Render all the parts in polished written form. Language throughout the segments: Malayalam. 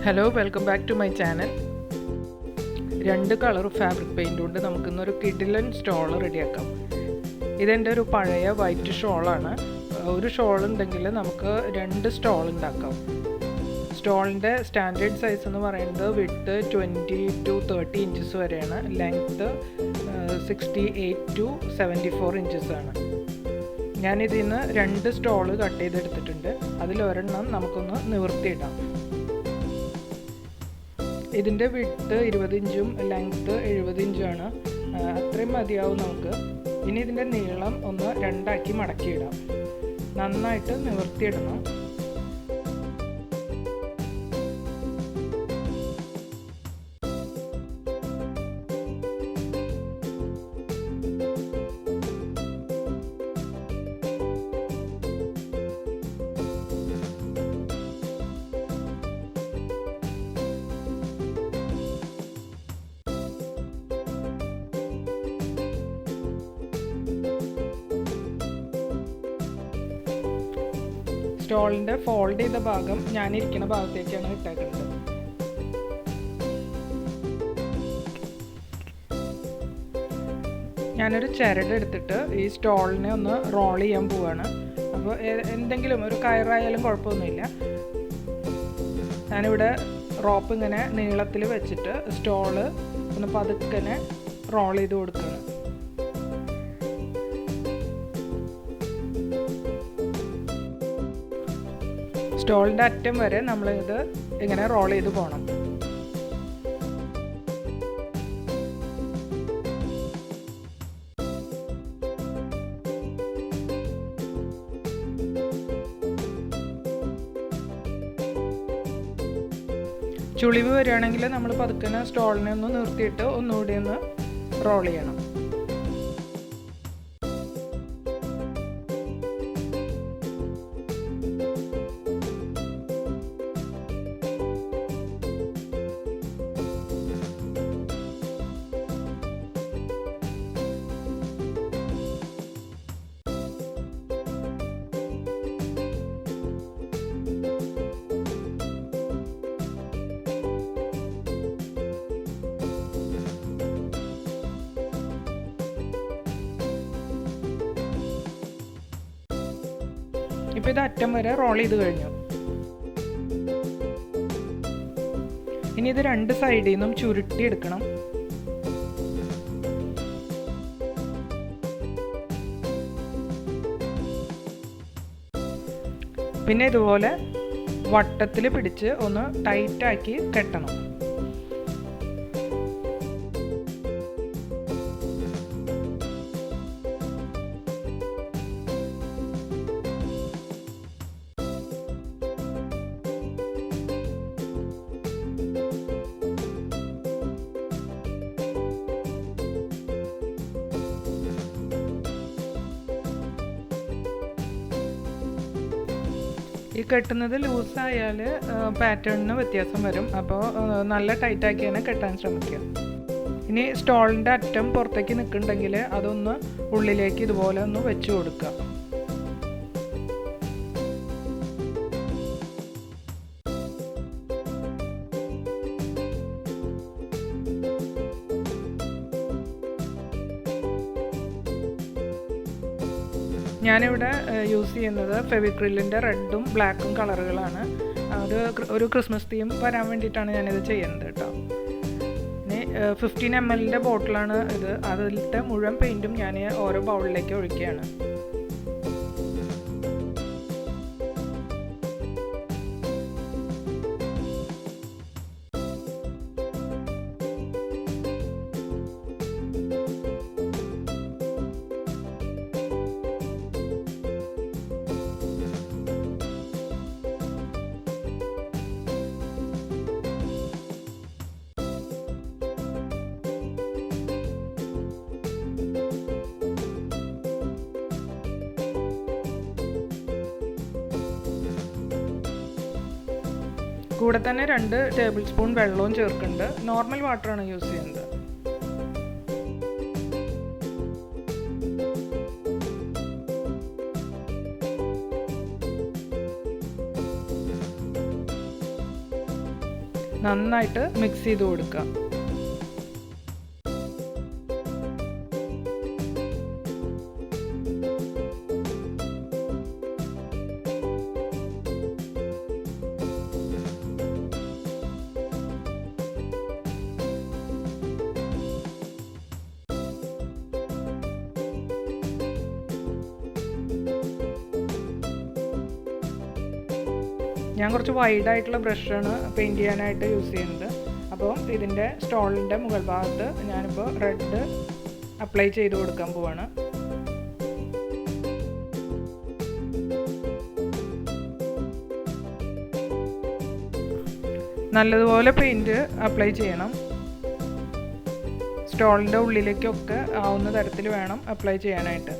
Hello, welcome back to my channel. 2 colour fabric paint കൊണ്ട് നമുക്കിന്നൊരു കിഡിലൻ സ്റ്റോൾ റെഡിയാക്കാം. ഇതെൻ്റെ ഒരു പഴയ വൈറ്റ് ഷോളാണ്. ഒരു ഷോൾ ഉണ്ടെങ്കിൽ നമുക്ക് 2 സ്റ്റോൾ ഉണ്ടാക്കാം. സ്റ്റോളിൻ്റെ സ്റ്റാൻഡേർഡ് സൈസ് എന്ന് പറയുന്നത് വിഡ്ത്ത് 20 to 30 ഇഞ്ചസ് വരെയാണ്. ലെങ്ത്ത് 68 to 74 ഇഞ്ചസ് ആണ്. ഞാനിതിൽ നിന്ന് 2 സ്റ്റോള് കട്ട് ചെയ്തെടുത്തിട്ടുണ്ട്. അതിലൊരെണ്ണം നമുക്കൊന്ന് നിവർത്തിയിടാം. ഇതിൻ്റെ വിഡ്ത്ത് 20 ഇഞ്ചും ലെങ്ത്ത് 70 ഇഞ്ചുമാണ്. അത്രയും മതിയാവും നമുക്ക്. ഇനി ഇതിൻ്റെ നീളം ഒന്ന് 2 ആക്കി മടക്കിയിടാം. നന്നായിട്ട് നിവർത്തിയിടണം. സ്റ്റോളിൻ്റെ ഫോൾഡ് ചെയ്ത ഭാഗം ഞാനിരിക്കുന്ന ഭാഗത്തേക്കാണ് ഇട്ടേക്കുന്നത്. ഞാനൊരു ചരട് എടുത്തിട്ട് ഈ സ്റ്റോളിനെ ഒന്ന് റോൾ ചെയ്യാൻ പോവാണ്. അപ്പോൾ എന്തെങ്കിലും ഒരു കയറായാലും കുഴപ്പമൊന്നുമില്ല. ഞാനിവിടെ റോപ്പ് ഇങ്ങനെ നീളത്തിൽ വെച്ചിട്ട് സ്റ്റോള് ഒന്ന് പതുക്കനെ റോൾ ചെയ്ത് കൊടുക്കുകയാണ്. സ്റ്റോളിൻ്റെ അറ്റം വരെ നമ്മളിത് ഇങ്ങനെ റോൾ ചെയ്ത് പോകണം. ചുളിവ് വരികയാണെങ്കിൽ നമ്മൾ പതുക്കനെ സ്റ്റോളിനെ ഒന്ന് നിർത്തിയിട്ട് ഒന്നുകൂടി ഒന്ന് റോൾ ചെയ്യണം. ഇപ്പോൾ ഇത് അറ്റം വരെ റോൾ ചെയ്ത് കഴിഞ്ഞു. ഇനി ഇത് 2 സൈഡിൽ നിന്നും ചുരുട്ടി എടുക്കണം. പിന്നെ ഇതുപോലെ വട്ടത്തിൽ പിടിച്ച് ഒന്ന് ടൈറ്റാക്കി കെട്ടണം. ഈ കെട്ടുന്നത് ലൂസായാൽ പാറ്റേണിന് വ്യത്യാസം വരും. അപ്പോൾ നല്ല ടൈറ്റാക്കി തന്നെ കെട്ടാൻ ശ്രമിക്കുക. ഇനി സ്റ്റോളിൻ്റെ അറ്റം പുറത്തേക്ക് നിൽക്കുന്നുണ്ടെങ്കിൽ അതൊന്ന് ഉള്ളിലേക്ക് ഇതുപോലെ ഒന്ന് വെച്ച് കൊടുക്കുക. ഞാനിവിടെ യൂസ് ചെയ്യുന്നത് ഫെവിക്രിലിൻ്റെ റെഡും ബ്ലാക്കും കളറുകളാണ്. അത് ഒരു ക്രിസ്മസ് തീം വരാൻ വേണ്ടിയിട്ടാണ് ഞാനിത് ചെയ്യുന്നത് കേട്ടോ. ഇനി 15 ml ബോട്ടിലാണ് ഇത്. അതിലത്തെ മുഴുവൻ പെയിൻറ്റും ഞാൻ ഓരോ ബൗളിലേക്ക് ഒഴിക്കുകയാണ്. കൂടെ തന്നെ 2 ടേബിൾ സ്പൂൺ വെള്ളവും ചേർക്കുന്നുണ്ട്. നോർമൽ വാട്ടറാണ് യൂസ് ചെയ്യുന്നത്. നന്നായിട്ട് മിക്സ് ചെയ്ത് കൊടുക്കുക. ഞാൻ കുറച്ച് വൈഡായിട്ടുള്ള ബ്രഷാണ് പെയിൻറ് ചെയ്യാനായിട്ട് യൂസ് ചെയ്യുന്നത്. അപ്പോൾ ഇതിൻ്റെ സ്റ്റോളിൻ്റെ മുകൾ ഭാഗത്ത് ഞാനിപ്പോൾ റെഡ് അപ്ലൈ ചെയ്ത് കൊടുക്കാൻ പോവാണ്. നല്ലതുപോലെ പെയിൻറ് അപ്ലൈ ചെയ്യണം. സ്റ്റോളിൻ്റെ ഉള്ളിലേക്കൊക്കെ ആവുന്ന തരത്തിൽ വേണം അപ്ലൈ ചെയ്യാനായിട്ട്.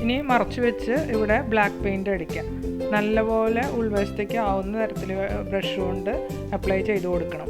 ഇനി മറച്ചു വെച്ച് ഇവിടെ ബ്ലാക്ക് പെയിൻറ് അടിക്കാം. നല്ലപോലെ ഉൾവശത്തേക്ക് ആവുന്ന തരത്തിൽ ബ്രഷ് കൊണ്ട് അപ്ലൈ ചെയ്ത് കൊടുക്കണം.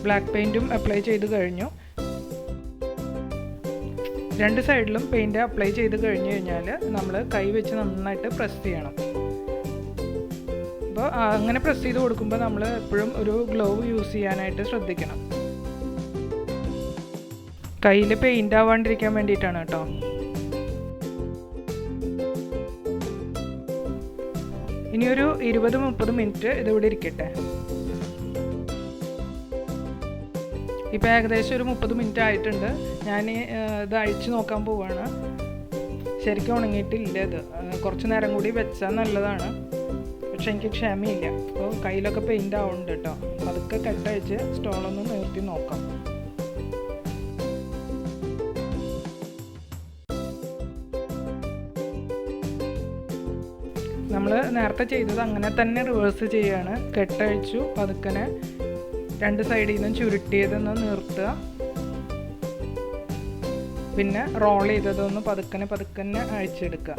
ബ്ലാക്ക് പെയിൻറ്റും അപ്ലൈ ചെയ്ത് കഴിഞ്ഞു. രണ്ട് സൈഡിലും പെയിൻറ് അപ്ലൈ ചെയ്ത് കഴിഞ്ഞ് കഴിഞ്ഞാൽ നമ്മൾ കൈ വെച്ച് നന്നായിട്ട് പ്രസ് ചെയ്യണം. അപ്പോൾ അങ്ങനെ പ്രസ് ചെയ്ത് കൊടുക്കുമ്പോൾ നമ്മൾ എപ്പോഴും ഒരു ഗ്ലോവ് യൂസ് ചെയ്യാനായിട്ട് ശ്രദ്ധിക്കണം. കയ്യിൽ പെയിൻ്റ് ആവാണ്ടിരിക്കാൻ വേണ്ടിയിട്ടാണ് കേട്ടോ. ഇനിയൊരു 20-30 മിനിറ്റ് ഇതിവിടെ ഇരിക്കട്ടെ. ഇപ്പോൾ ഏകദേശം ഒരു 30 മിനിറ്റ് ആയിട്ടുണ്ട്. ഞാൻ ഇത് അഴിച്ച് നോക്കാൻ പോവാണ്. ശരിക്കും ഉണങ്ങിയിട്ടില്ല. ഇത് കുറച്ച് നേരം കൂടി വെച്ചാൽ നല്ലതാണ്. പക്ഷെ എനിക്ക് ക്ഷമയില്ല. അപ്പോൾ കയ്യിലൊക്കെ പെയിൻ്റ് ആവുന്നുണ്ട് കേട്ടോ. അതൊക്കെ കെട്ടഴിച്ച് സ്റ്റോളൊന്ന് നിർത്തി നോക്കാം. നമ്മൾ നേരത്തെ ചെയ്തത് അങ്ങനെ തന്നെ റിവേഴ്സ് ചെയ്യാണ്. കെട്ടഴിച്ചു പതുക്കനെ രണ്ട് സൈഡിൽ നിന്നും ചുരുട്ടിയതൊന്ന് നിർത്തുക. പിന്നെ റോൾ ചെയ്തതൊന്ന് പതുക്കനെ അഴിച്ചെടുക്കുക.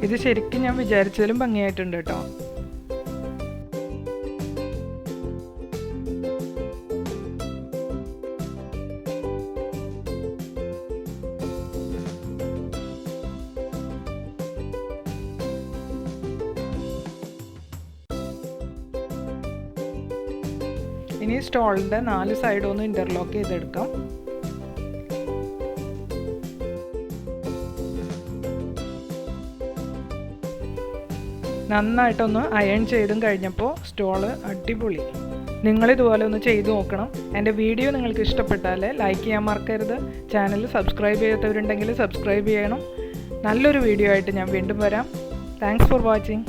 ഇത് ശരിക്കും ഞാൻ വിചാരിച്ചതിലും ഭംഗിയായിട്ടുണ്ട് കേട്ടോ. ഇനി സ്റ്റോളിൻ്റെ 4 സൈഡും ഒന്ന് ഇൻ്റർലോക്ക് ചെയ്തെടുക്കാം. നന്നായിട്ടൊന്ന് അയൺ ചെയ്തും കഴിഞ്ഞപ്പോൾ സ്റ്റോള് അടിപൊളി. നിങ്ങളിതുപോലെ ഒന്ന് ചെയ്തു നോക്കണം. എൻ്റെ വീഡിയോ നിങ്ങൾക്ക് ഇഷ്ടപ്പെട്ടാൽ ലൈക്ക് ചെയ്യാൻ മറക്കരുത്. ചാനൽ സബ്സ്ക്രൈബ് ചെയ്യാത്തവരുണ്ടെങ്കിൽ സബ്സ്ക്രൈബ് ചെയ്യണം. നല്ലൊരു വീഡിയോ ആയിട്ട് ഞാൻ വീണ്ടും വരാം. Thanks for watching.